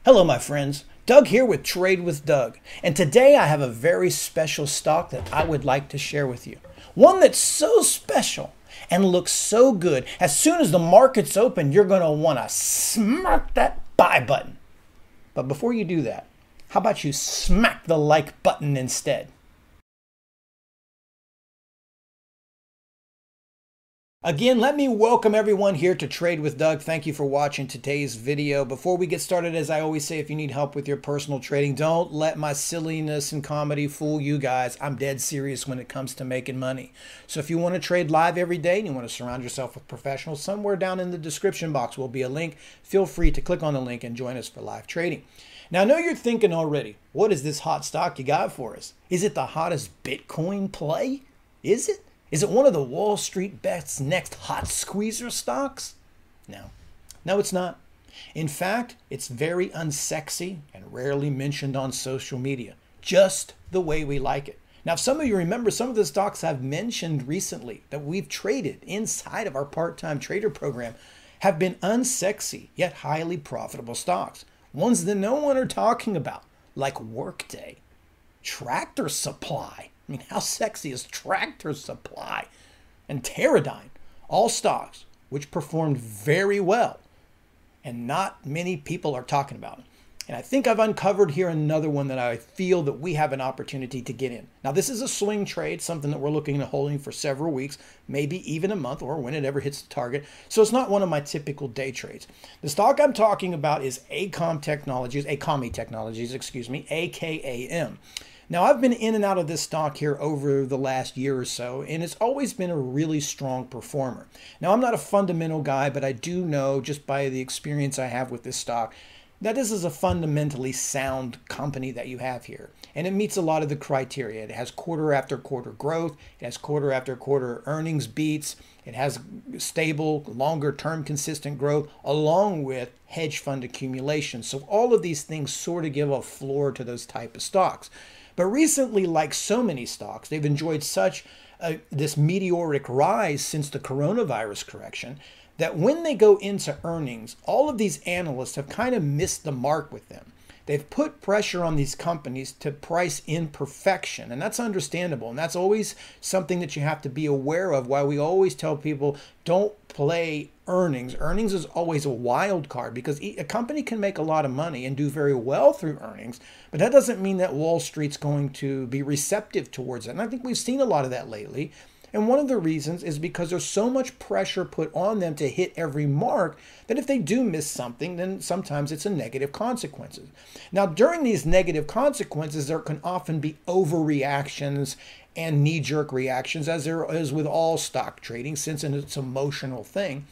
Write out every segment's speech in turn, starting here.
Hello, my friends. Doug here with Trade with Doug. And today I have a very special stock that I would like to share with you. One that's so special and looks so good. As soon as the market's open, you're going to want to smack that buy button. But before you do that, how about you smack the like button instead? Again, let me welcome everyone here to Trade with Doug. Thank you for watching today's video. Before we get started, as I always say, if you need help with your personal trading, don't let my silliness and comedy fool you guys. I'm dead serious when it comes to making money. So if you want to trade live every day and you want to surround yourself with professionals, somewhere down in the description box will be a link. Feel free to click on the link and join us for live trading. Now, I know you're thinking already, what is this hot stock you got for us? Is it the hottest Bitcoin play? Is it? Is it one of the Wall Street Bet's next hot squeezer stocks? No. No, it's not. In fact, it's very unsexy and rarely mentioned on social media, just the way we like it. Now, if some of you remember, some of the stocks I've mentioned recently that we've traded inside of our part-time trader program have been unsexy yet highly profitable stocks. Ones that no one are talking about, like Workday, Tractor Supply. I mean, how sexy is Tractor Supply? And Teradyne, all stocks which performed very well and not many people are talking about. And I think I've uncovered here another one that I feel that we have an opportunity to get in. Now, this is a swing trade, something that we're looking at holding for several weeks, maybe even a month, or when it ever hits the target. So it's not one of my typical day trades. The stock I'm talking about is ACOME Technologies, AKAM. Now, I've been in and out of this stock here over the last year or so, and it's always been a really strong performer. Now, I'm not a fundamental guy, but I do know, just by the experience I have with this stock, that this is a fundamentally sound company that you have here. And it meets a lot of the criteria. It has quarter after quarter growth. It has quarter after quarter earnings beats. It has stable, longer term consistent growth, along with hedge fund accumulation. So all of these things sort of give a floor to those type of stocks. But recently, like so many stocks, they've enjoyed such this meteoric rise since the coronavirus correction that when they go into earnings, all of these analysts have kind of missed the mark with them. They've put pressure on these companies to price in perfection, and that's understandable. And that's always something that you have to be aware of, why we always tell people don't play earnings. Earnings is always a wild card because a company can make a lot of money and do very well through earnings, but that doesn't mean that Wall Street's going to be receptive towards it. And I think we've seen a lot of that lately. And one of the reasons is because there's so much pressure put on them to hit every mark that if they do miss something, then sometimes it's a negative consequences. Now, during these negative consequences, there can often be overreactions and knee-jerk reactions, as there is with all stock trading, since it's an emotional thing.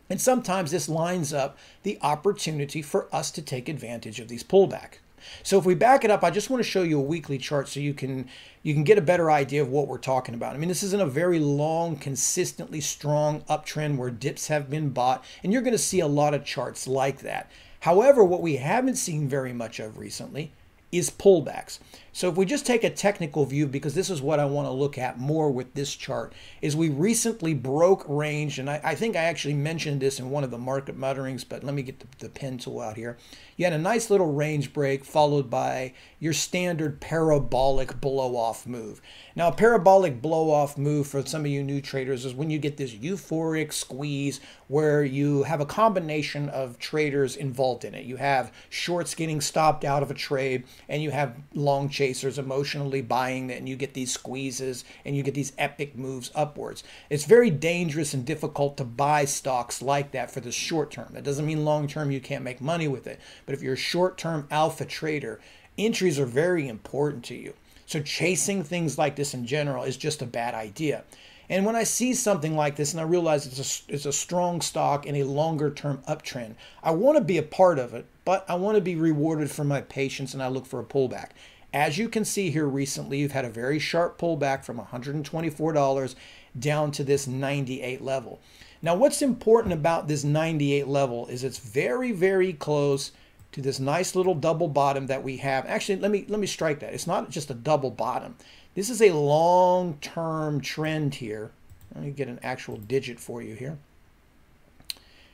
And sometimes this lines up the opportunity for us to take advantage of these pullbacks. So if we back it up, I just want to show you a weekly chart so you can get a better idea of what we're talking about. I mean, this isn't a very long, consistently strong uptrend where dips have been bought, and you're going to see a lot of charts like that. However, what we haven't seen very much of recently is pullbacks. So if we just take a technical view, because this is what I want to look at more with this chart, is we recently broke range, and I think I actually mentioned this in one of the market mutterings, but let me get the pen tool out here. You had a nice little range break followed by your standard parabolic blow-off move. Now, a parabolic blow-off move for some of you new traders is when you get this euphoric squeeze where you have a combination of traders involved in it. You have shorts getting stopped out of a trade, and you have long chasers emotionally buying it, and you get these squeezes and you get these epic moves upwards. It's very dangerous and difficult to buy stocks like that for the short term. That doesn't mean long term you can't make money with it, but if you're a short-term alpha trader, entries are very important to you. So chasing things like this in general is just a bad idea. And when I see something like this and I realize it's a strong stock in a longer term uptrend, I want to be a part of it, but I want to be rewarded for my patience, and I look for a pullback. As you can see here recently, you've had a very sharp pullback from $124 down to this 98 level. Now, what's important about this 98 level is it's very, very close to this nice little double bottom that we have. Actually, let me strike that. It's not just a double bottom. This is a long-term trend here. Let me get an actual digit for you here.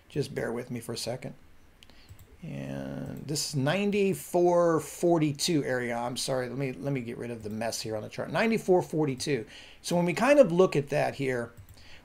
Just bear with me for a second. And This is 94.42 area. I'm sorry. Let me get rid of the mess here on the chart. 94.42. So when we kind of look at that here,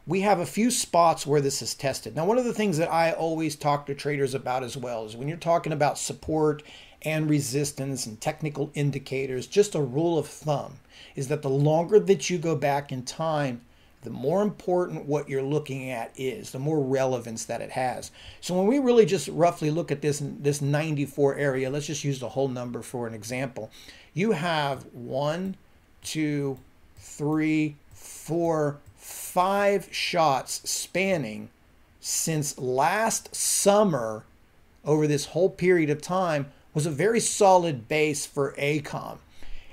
we have a few spots where this is tested. Now, one of the things that I always talk to traders about as well is when you're talking about support and resistance and technical indicators, just a rule of thumb is that the longer that you go back in time, the more important what you're looking at is, the more relevance that it has. So when we really just roughly look at this 94 area, let's just use the whole number for an example. You have 1, 2, 3, 4, 5 shots spanning since last summer over this whole period of time was a very solid base for AECOM.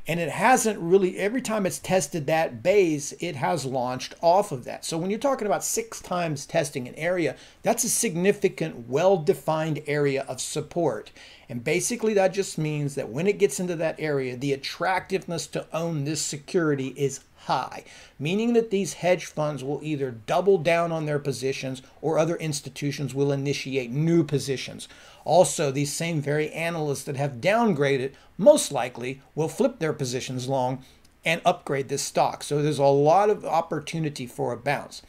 And it hasn't really, every time it's tested that base, it has launched off of that. So when you're talking about 6 times testing an area, that's a significant, well-defined area of support. And basically that just means that when it gets into that area, the attractiveness to own this security is high, meaning that these hedge funds will either double down on their positions or other institutions will initiate new positions. Also, these same very analysts that have downgraded most likely will flip their positions long and upgrade this stock. So there's a lot of opportunity for a bounce.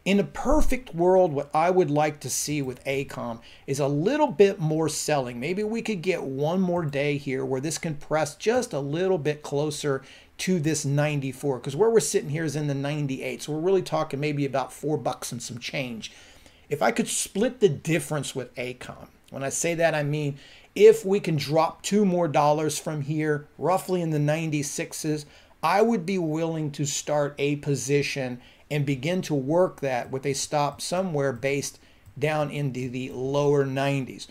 In a perfect world, what I would like to see with AECOM is a little bit more selling. Maybe we could get one more day here where this can press just a little bit closer to this 94, because where we're sitting here is in the 98. So we're really talking maybe about $4 and some change. If I could split the difference with AECOM, when I say that, I mean if we can drop $2 more from here, roughly in the 96s, I would be willing to start a position and begin to work that with a stop somewhere based down into the lower 90s.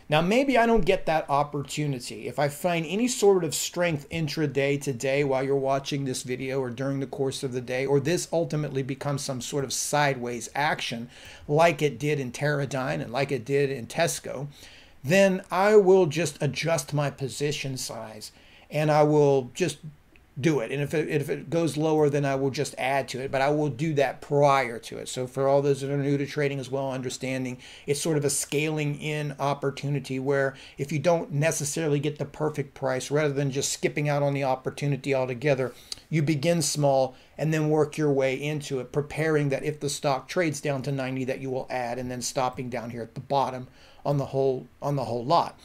Now, maybe I don't get that opportunity. If I find any sort of strength intraday today while you're watching this video or during the course of the day, or this ultimately becomes some sort of sideways action like it did in Teradyne and like it did in Tesco, then I will just adjust my position size and I will just do it. And if it goes lower, then I will just add to it, but I will do that prior to it. So for all those that are new to trading as well, understanding it's sort of a scaling in opportunity where if you don't necessarily get the perfect price, rather than just skipping out on the opportunity altogether, you begin small and then work your way into it, preparing that if the stock trades down to 90 that you will add, and then stopping down here at the bottom on the whole lot.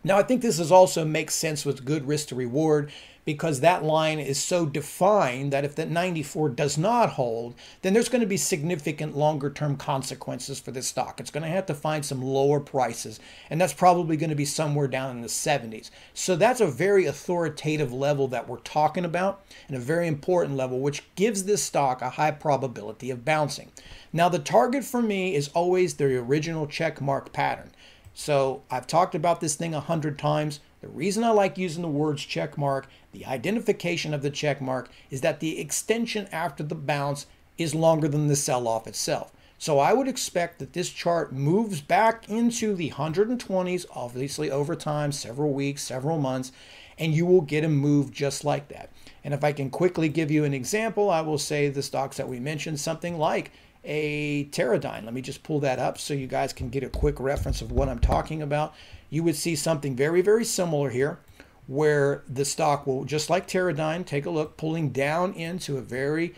Now, I think this also makes sense with good risk to reward, because that line is so defined that if that 94 does not hold, then there's going to be significant longer term consequences for this stock. It's going to have to find some lower prices, and that's probably going to be somewhere down in the 70s. So that's a very authoritative level that we're talking about, and a very important level, which gives this stock a high probability of bouncing. Now, the target for me is always the original check mark pattern. So I've talked about this thing 100 times. The reason I like using the words check mark, the identification of the check mark, is that the extension after the bounce is longer than the sell-off itself. So I would expect that this chart moves back into the 120s, obviously over time, several weeks, several months, and you will get a move just like that. And if I can quickly give you an example, I will say the stocks that we mentioned, something like a Teradyne. Let me just pull that up so you guys can get a quick reference of what I'm talking about. You would see something very, very similar here, where the stock will, just like Teradyne, take a look, pulling down into a very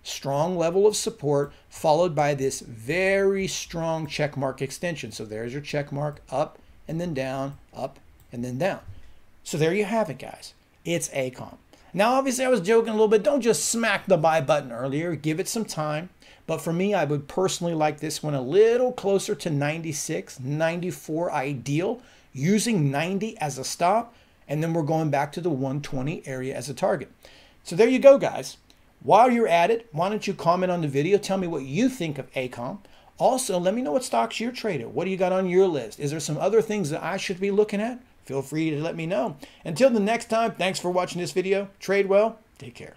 strong level of support, followed by this very strong check mark extension. So there's your check mark, up and then down, up and then down. So there you have it, guys. It's AECOM. Now, obviously, I was joking a little bit. Don't just smack the buy button earlier. Give it some time. But for me, I would personally like this one a little closer to 96, 94 ideal, using 90 as a stop, and then we're going back to the 120 area as a target. So there you go, guys. While you're at it, why don't you comment on the video? Tell me what you think of AECOM. Also, let me know what stocks you're trading. What do you got on your list? Is there some other things that I should be looking at? Feel free to let me know. Until the next time, thanks for watching this video. Trade well. Take care.